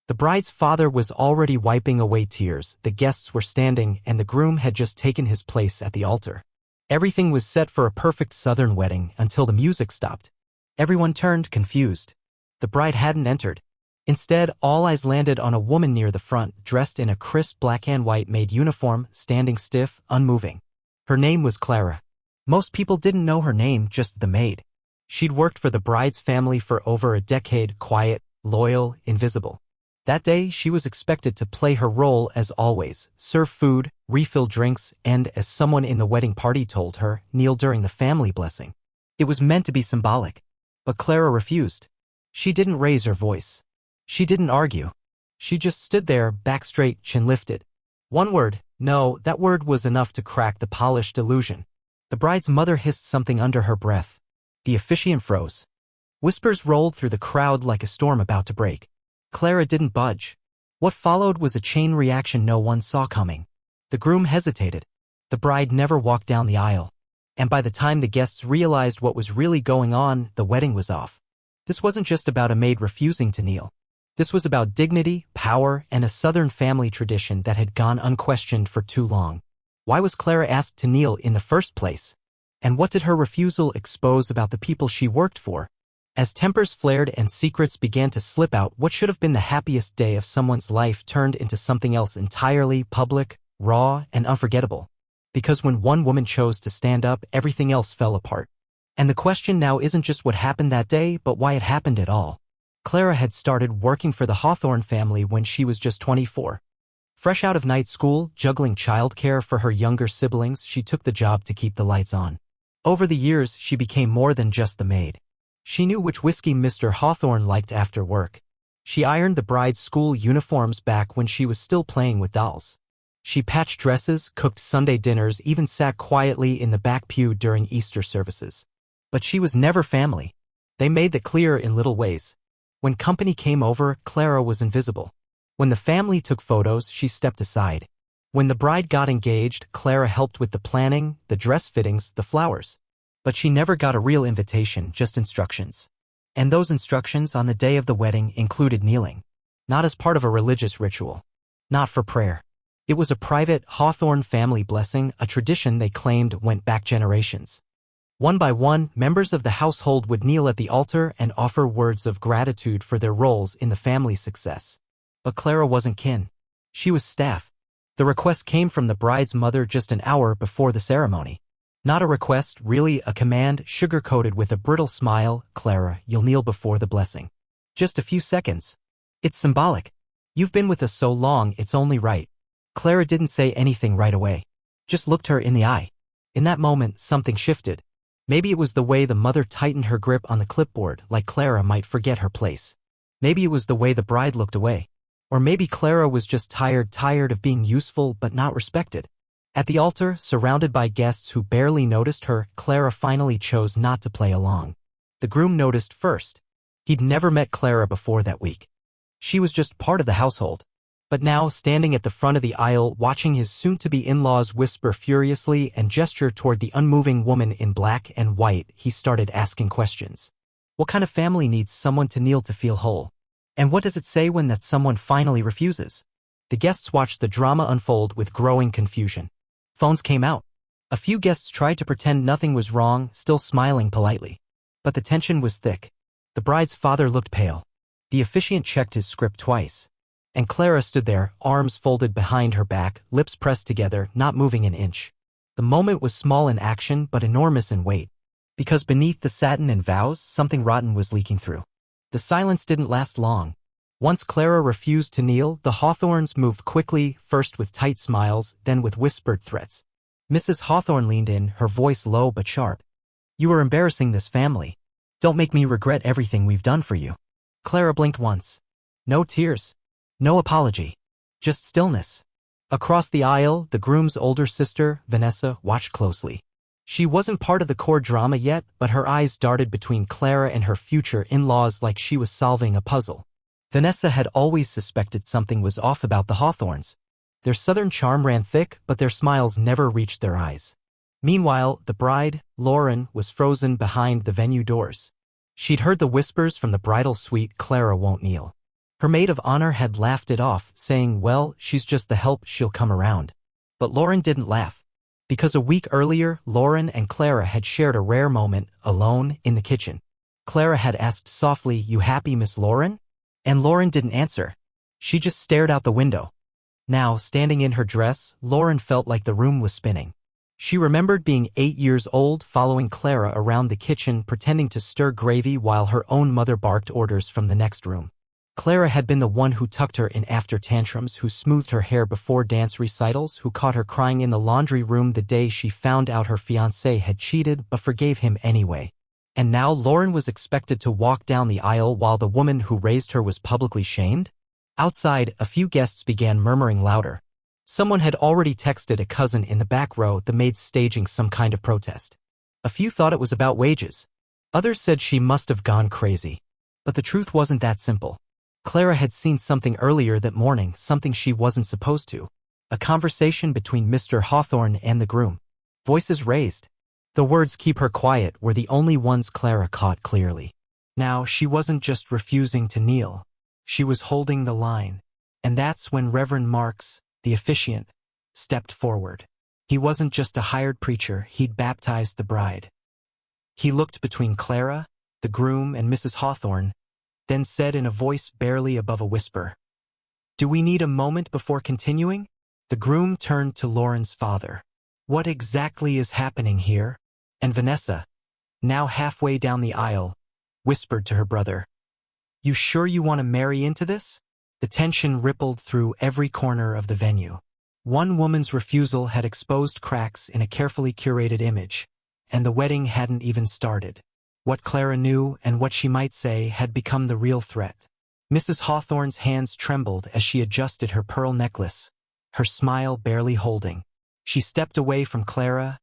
The bride's father was already wiping away tears, the guests were standing, and the groom had just taken his place at the altar. Everything was set for a perfect southern wedding until the music stopped. Everyone turned, confused. The bride hadn't entered. Instead, all eyes landed on a woman near the front, dressed in a crisp black and white Maid uniform, standing stiff, unmoving. Her name was Clara. Most people didn't know her name, just the Maid. She'd worked for the bride's family for over a decade, quiet, loyal, invisible. That day, she was expected to play her role as always, serve food, refill drinks, and, as someone in the wedding party told her, kneel during the family blessing. It was meant to be symbolic. But Clara refused. She didn't raise her voice. She didn't argue. She just stood there, back straight, chin lifted. One word, no, that word was enough to crack the polished illusion. The bride's mother hissed something under her breath. The officiant froze. Whispers rolled through the crowd like a storm about to break. Clara didn't budge. What followed was a chain reaction no one saw coming. The groom hesitated. The bride never walked down the aisle. And by the time the guests realized what was really going on, the wedding was off. This wasn't just about a maid refusing to kneel. This was about dignity, power, and a Southern family tradition that had gone unquestioned for too long. Why was Clara asked to kneel in the first place? And what did her refusal expose about the people she worked for? As tempers flared and secrets began to slip out, what should have been the happiest day of someone's life turned into something else entirely public, raw, and unforgettable. Because when one woman chose to stand up, everything else fell apart. And the question now isn't just what happened that day, but why it happened at all. Clara had started working for the Hawthorne family when she was just 24. Fresh out of night school, juggling childcare for her younger siblings, she took the job to keep the lights on. Over the years, she became more than just the maid. She knew which whiskey Mr. Hawthorne liked after work. She ironed the bride's school uniforms back when she was still playing with dolls. She patched dresses, cooked Sunday dinners, even sat quietly in the back pew during Easter services. But she was never family. They made that clear in little ways. When company came over, Clara was invisible. When the family took photos, she stepped aside. When the bride got engaged, Clara helped with the planning, the dress fittings, the flowers. But she never got a real invitation, just instructions. And those instructions on the day of the wedding included kneeling. Not as part of a religious ritual. Not for prayer. It was a private Hawthorne family blessing, a tradition they claimed went back generations. One by one, members of the household would kneel at the altar and offer words of gratitude for their roles in the family's success. But Clara wasn't kin. She was staff. The request came from the bride's mother just an hour before the ceremony. Not a request, really a command, sugar-coated with a brittle smile. Clara, you'll kneel before the blessing. Just a few seconds. It's symbolic. You've been with us so long, it's only right. Clara didn't say anything right away. Just looked her in the eye. In that moment, something shifted. Maybe it was the way the mother tightened her grip on the clipboard, like Clara might forget her place. Maybe it was the way the bride looked away. Or maybe Clara was just tired of being useful but not respected. At the altar, surrounded by guests who barely noticed her, Clara finally chose not to play along. The groom noticed first. He'd never met Clara before that week. She was just part of the household. But now, standing at the front of the aisle, watching his soon-to-be in-laws whisper furiously and gesture toward the unmoving woman in black and white, he started asking questions. What kind of family needs someone to kneel to feel whole? And what does it say when that someone finally refuses? The guests watched the drama unfold with growing confusion. Phones came out. A few guests tried to pretend nothing was wrong, still smiling politely. But the tension was thick. The bride's father looked pale. The officiant checked his script twice. And Clara stood there, arms folded behind her back, lips pressed together, not moving an inch. The moment was small in action but enormous in weight. Because beneath the satin and vows, something rotten was leaking through. The silence didn't last long. Once Clara refused to kneel, the Hawthornes moved quickly, first with tight smiles, then with whispered threats. Mrs. Hawthorne leaned in, her voice low but sharp. You are embarrassing this family. Don't make me regret everything we've done for you. Clara blinked once. No tears. No apology. Just stillness. Across the aisle, the groom's older sister, Vanessa, watched closely. She wasn't part of the core drama yet, but her eyes darted between Clara and her future in-laws like she was solving a puzzle. Vanessa had always suspected something was off about the Hawthornes. Their southern charm ran thick, but their smiles never reached their eyes. Meanwhile, the bride, Lauren, was frozen behind the venue doors. She'd heard the whispers from the bridal suite, Clara won't kneel. Her maid of honor had laughed it off, saying, well, she's just the help, she'll come around. But Lauren didn't laugh. Because a week earlier, Lauren and Clara had shared a rare moment, alone, in the kitchen. Clara had asked softly, you happy, Miss Lauren? And Lauren didn't answer. She just stared out the window. Now, standing in her dress, Lauren felt like the room was spinning. She remembered being 8 years old, following Clara around the kitchen, pretending to stir gravy while her own mother barked orders from the next room. Clara had been the one who tucked her in after tantrums, who smoothed her hair before dance recitals, who caught her crying in the laundry room the day she found out her fiancé had cheated but forgave him anyway. And now Lauren was expected to walk down the aisle while the woman who raised her was publicly shamed? Outside, a few guests began murmuring louder. Someone had already texted a cousin in the back row, the maid staging some kind of protest. A few thought it was about wages. Others said she must have gone crazy. But the truth wasn't that simple. Clara had seen something earlier that morning, something she wasn't supposed to. A conversation between Mr. Hawthorne and the groom. Voices raised. The words "keep her quiet" were the only ones Clara caught clearly. Now, she wasn't just refusing to kneel. She was holding the line. And that's when Reverend Marks, the officiant, stepped forward. He wasn't just a hired preacher, he'd baptized the bride. He looked between Clara, the groom, and Mrs. Hawthorne, then said in a voice barely above a whisper, "Do we need a moment before continuing?" The groom turned to Lauren's father. "What exactly is happening here?" And Vanessa, now halfway down the aisle, whispered to her brother, "You sure you want to marry into this?" The tension rippled through every corner of the venue. One woman's refusal had exposed cracks in a carefully curated image, and the wedding hadn't even started. What Clara knew and what she might say had become the real threat. Mrs. Hawthorne's hands trembled as she adjusted her pearl necklace, her smile barely holding. She stepped away from Clara,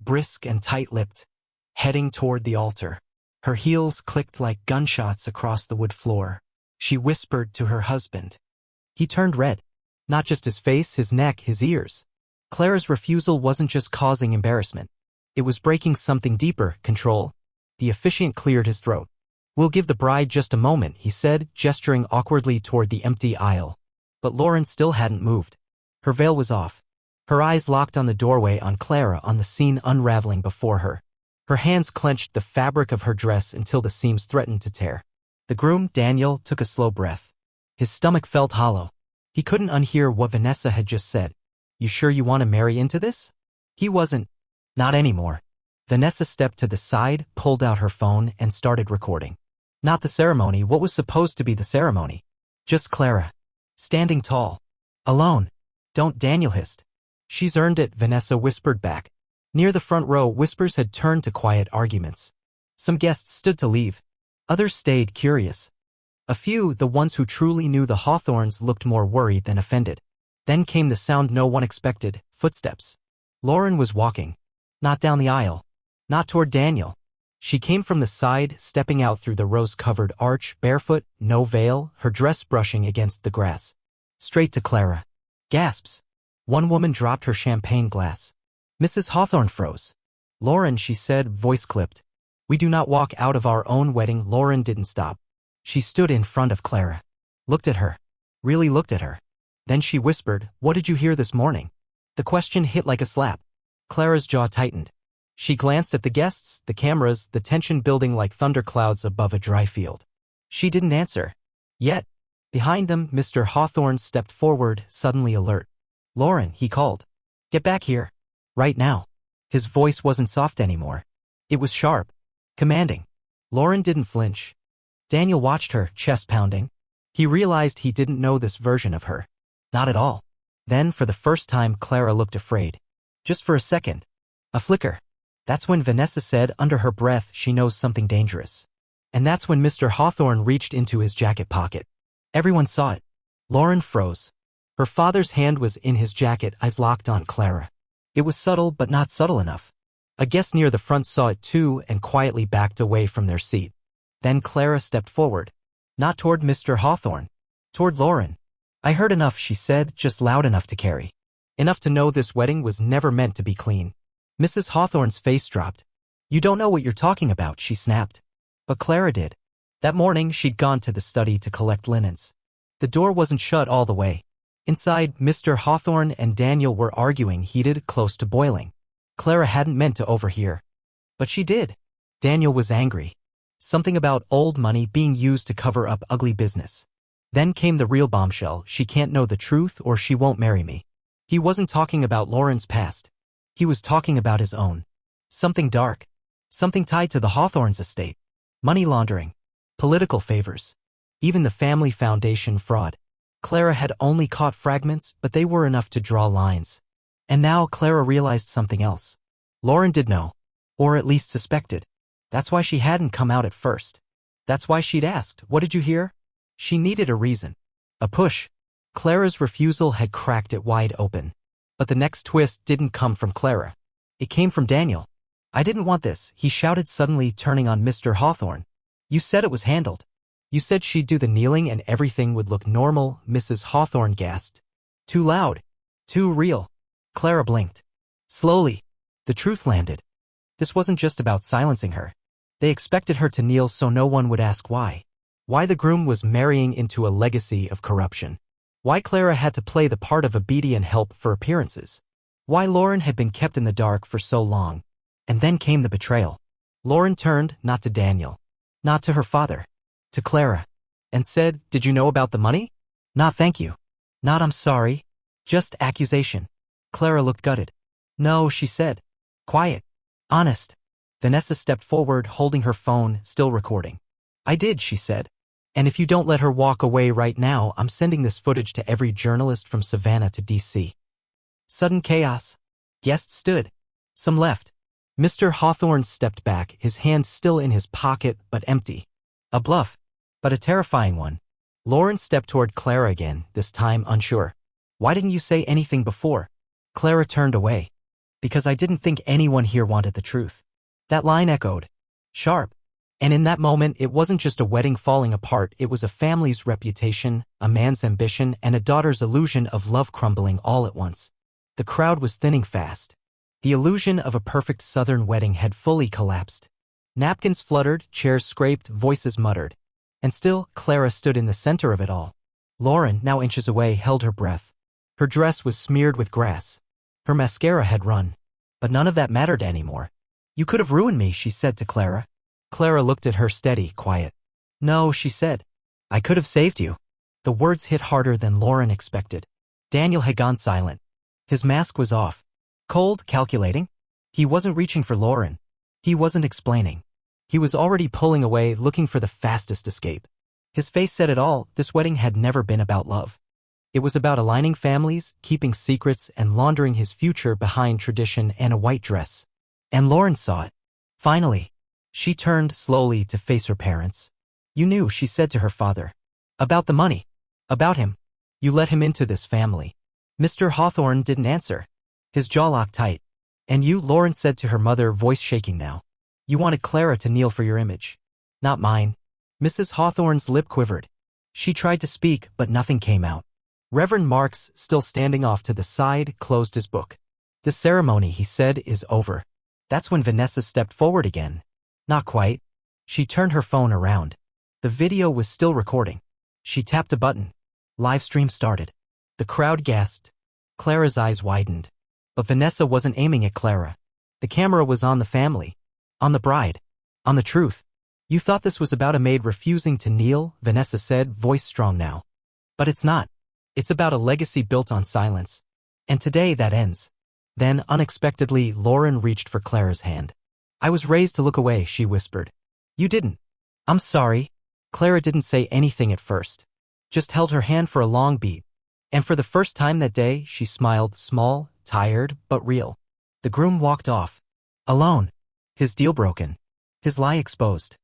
brisk and tight-lipped, heading toward the altar. Her heels clicked like gunshots across the wood floor. She whispered to her husband. He turned red. Not just his face, his neck, his ears. Clara's refusal wasn't just causing embarrassment. It was breaking something deeper, control. The officiant cleared his throat. "We'll give the bride just a moment," he said, gesturing awkwardly toward the empty aisle. But Lauren still hadn't moved. Her veil was off. Her eyes locked on the doorway, on Clara, on the scene unraveling before her. Her hands clenched the fabric of her dress until the seams threatened to tear. The groom, Daniel, took a slow breath. His stomach felt hollow. He couldn't unhear what Vanessa had just said. "You sure you want to marry into this?" He wasn't. Not anymore. Vanessa stepped to the side, pulled out her phone, and started recording. Not the ceremony, what was supposed to be the ceremony. Just Clara. Standing tall. Alone. "Don't," Daniel hissed. "She's earned it," Vanessa whispered back. Near the front row, whispers had turned to quiet arguments. Some guests stood to leave. Others stayed, curious. A few, the ones who truly knew the Hawthornes, looked more worried than offended. Then came the sound no one expected, footsteps. Lauren was walking. Not down the aisle. Not toward Daniel. She came from the side, stepping out through the rose-covered arch, barefoot, no veil, her dress brushing against the grass. Straight to Clara. Gasps. One woman dropped her champagne glass. Mrs. Hawthorne froze. "Lauren," she said, voice clipped. "We do not walk out of our own wedding." Lauren didn't stop. She stood in front of Clara. Looked at her. Really looked at her. Then she whispered, "What did you hear this morning?" The question hit like a slap. Clara's jaw tightened. She glanced at the guests, the cameras, the tension building like thunderclouds above a dry field. She didn't answer. Yet, behind them, Mr. Hawthorne stepped forward, suddenly alert. "Lauren," he called. "Get back here. Right now." His voice wasn't soft anymore. It was sharp. Commanding. Lauren didn't flinch. Daniel watched her, chest pounding. He realized he didn't know this version of her. Not at all. Then, for the first time, Clara looked afraid. Just for a second. A flicker. That's when Vanessa said, under her breath, "She knows something dangerous." And that's when Mr. Hawthorne reached into his jacket pocket. Everyone saw it. Lauren froze. Her father's hand was in his jacket, eyes locked on Clara. It was subtle, but not subtle enough. A guest near the front saw it too and quietly backed away from their seat. Then Clara stepped forward. Not toward Mr. Hawthorne. Toward Lauren. "I heard enough," she said, just loud enough to carry. Enough to know this wedding was never meant to be clean. Mrs. Hawthorne's face dropped. "You don't know what you're talking about," she snapped. But Clara did. That morning, she'd gone to the study to collect linens. The door wasn't shut all the way. Inside, Mr. Hawthorne and Daniel were arguing, heated, close to boiling. Clara hadn't meant to overhear. But she did. Daniel was angry. Something about old money being used to cover up ugly business. Then came the real bombshell: she can't know the truth or she won't marry me. He wasn't talking about Lauren's past. He was talking about his own. Something dark. Something tied to the Hawthorne's estate. Money laundering. Political favors. Even the family foundation fraud. Clara had only caught fragments, but they were enough to draw lines. And now Clara realized something else. Lauren did know. Or at least suspected. That's why she hadn't come out at first. That's why she'd asked, "What did you hear?" She needed a reason. A push. Clara's refusal had cracked it wide open. But the next twist didn't come from Clara. It came from Daniel. "I didn't want this," he shouted, suddenly turning on Mr. Hawthorne. "You said it was handled. You said she'd do the kneeling and everything would look normal," Mrs. Hawthorne gasped. Too loud. Too real. Clara blinked. Slowly, the truth landed. This wasn't just about silencing her. They expected her to kneel so no one would ask why. Why the groom was marrying into a legacy of corruption. Why Clara had to play the part of obedient help for appearances. Why Lauren had been kept in the dark for so long. And then came the betrayal. Lauren turned, not to Daniel. Not to her father. To Clara. And said, "Did you know about the money?" Not "thank you." Not "I'm sorry." Just accusation. Clara looked gutted. "No," she said. Quiet. Honest. Vanessa stepped forward, holding her phone, still recording. "I did," she said. "And if you don't let her walk away right now, I'm sending this footage to every journalist from Savannah to D.C. Sudden chaos. Guests stood. Some left. Mr. Hawthorne stepped back, his hand still in his pocket, but empty. A bluff. But a terrifying one. Lauren stepped toward Clara again, this time unsure. "Why didn't you say anything before?" Clara turned away. "Because I didn't think anyone here wanted the truth." That line echoed. Sharp. And in that moment, it wasn't just a wedding falling apart, it was a family's reputation, a man's ambition, and a daughter's illusion of love crumbling all at once. The crowd was thinning fast. The illusion of a perfect Southern wedding had fully collapsed. Napkins fluttered, chairs scraped, voices muttered. And still, Clara stood in the center of it all. Lauren, now inches away, held her breath. Her dress was smeared with grass. Her mascara had run. But none of that mattered anymore. "You could have ruined me," she said to Clara. Clara looked at her, steady, quiet. "No," she said. "I could have saved you." The words hit harder than Lauren expected. Daniel had gone silent. His mask was off. Cold, calculating. He wasn't reaching for Lauren. He wasn't explaining. He was already pulling away, looking for the fastest escape. His face said it all. This wedding had never been about love. It was about aligning families, keeping secrets, and laundering his future behind tradition and a white dress. And Lauren saw it. Finally. She turned slowly to face her parents. "You knew," she said to her father. "About the money. About him. You let him into this family." Mr. Hawthorne didn't answer. His jaw locked tight. "And you," Lauren said to her mother, voice shaking now. "You wanted Clara to kneel for your image. Not mine." Mrs. Hawthorne's lip quivered. She tried to speak, but nothing came out. Reverend Marks, still standing off to the side, closed his book. "The ceremony," he said, "is over." That's when Vanessa stepped forward again. Not quite. She turned her phone around. The video was still recording. She tapped a button. Live stream started. The crowd gasped. Clara's eyes widened. But Vanessa wasn't aiming at Clara. The camera was on the family. On the bride. On the truth. "You thought this was about a maid refusing to kneel," Vanessa said, voice strong now. "But it's not. It's about a legacy built on silence. And today that ends." Then, unexpectedly, Lauren reached for Clara's hand. "I was raised to look away," she whispered. "You didn't." "I'm sorry." Clara didn't say anything at first. Just held her hand for a long beat. And for the first time that day, she smiled, small, tired, but real. The groom walked off. Alone. His deal broken. His lie exposed.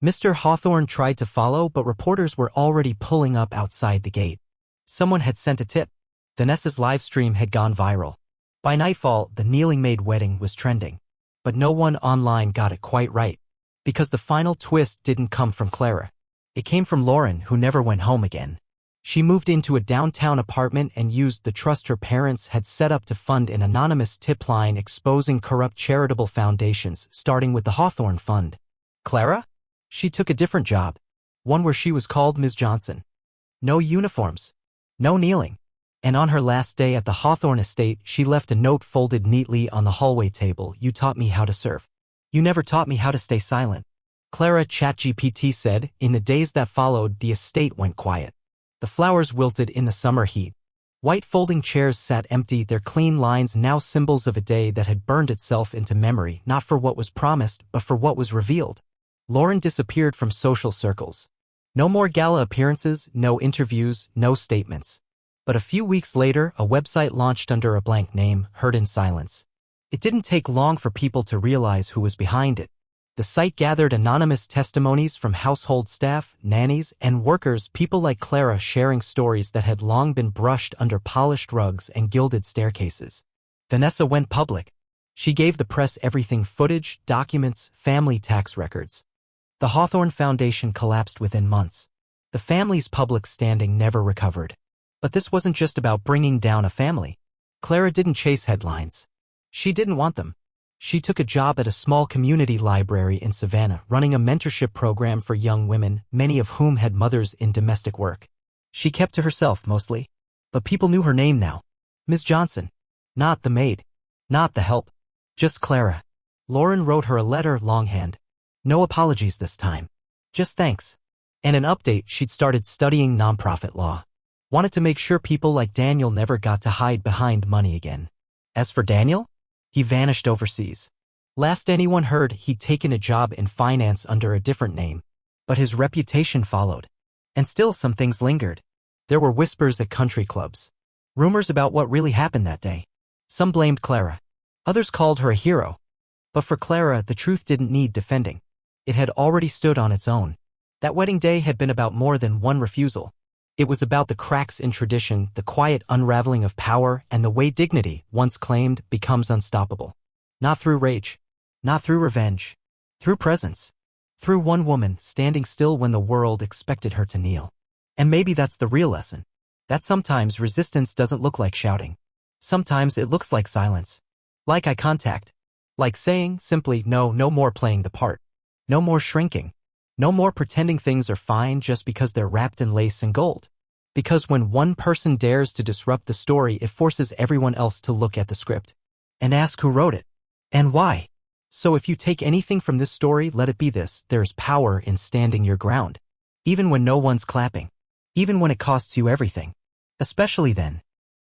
Mr. Hawthorne tried to follow, but reporters were already pulling up outside the gate. Someone had sent a tip. Vanessa's live stream had gone viral. By nightfall, the kneeling maid wedding was trending. But no one online got it quite right. Because the final twist didn't come from Clara. It came from Lauren, who never went home again. She moved into a downtown apartment and used the trust her parents had set up to fund an anonymous tip line exposing corrupt charitable foundations, starting with the Hawthorne Fund. Clara? She took a different job. One where she was called Ms. Johnson. No uniforms. No kneeling. And on her last day at the Hawthorne estate, she left a note folded neatly on the hallway table. You taught me how to serve. You never taught me how to stay silent. Clara, ChatGPT said. In the days that followed, the estate went quiet. The flowers wilted in the summer heat. White folding chairs sat empty, their clean lines now symbols of a day that had burned itself into memory, not for what was promised, but for what was revealed. Lauren disappeared from social circles. No more gala appearances, no interviews, no statements. But a few weeks later, a website launched under a blank name, Heard in Silence. It didn't take long for people to realize who was behind it. The site gathered anonymous testimonies from household staff, nannies, and workers, people like Clara sharing stories that had long been brushed under polished rugs and gilded staircases. Vanessa went public. She gave the press everything: footage, documents, family tax records. The Hawthorne Foundation collapsed within months. The family's public standing never recovered. But this wasn't just about bringing down a family. Clara didn't chase headlines. She didn't want them. She took a job at a small community library in Savannah, running a mentorship program for young women, many of whom had mothers in domestic work. She kept to herself mostly. But people knew her name now. Ms. Johnson. Not the maid. Not the help. Just Clara. Lauren wrote her a letter longhand. No apologies this time. Just thanks. And an update: she'd started studying nonprofit law. Wanted to make sure people like Daniel never got to hide behind money again. As for Daniel, he vanished overseas. Last anyone heard, he'd taken a job in finance under a different name. But his reputation followed. And still some things lingered. There were whispers at country clubs. Rumors about what really happened that day. Some blamed Clara. Others called her a hero. But for Clara, the truth didn't need defending. It had already stood on its own. That wedding day had been about more than one refusal. It was about the cracks in tradition, the quiet unraveling of power, and the way dignity, once claimed, becomes unstoppable. Not through rage. Not through revenge. Through presence. Through one woman standing still when the world expected her to kneel. And maybe that's the real lesson. That sometimes resistance doesn't look like shouting. Sometimes it looks like silence. Like eye contact. Like saying simply, no, no more playing the part. No more shrinking. No more pretending things are fine just because they're wrapped in lace and gold. Because when one person dares to disrupt the story, it forces everyone else to look at the script and ask who wrote it and why. So if you take anything from this story, let it be this: there's power in standing your ground. Even when no one's clapping. Even when it costs you everything. Especially then.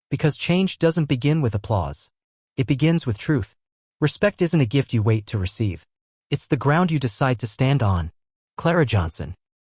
Because change doesn't begin with applause. It begins with truth. Respect isn't a gift you wait to receive. It's the ground you decide to stand on. Clara Johnson.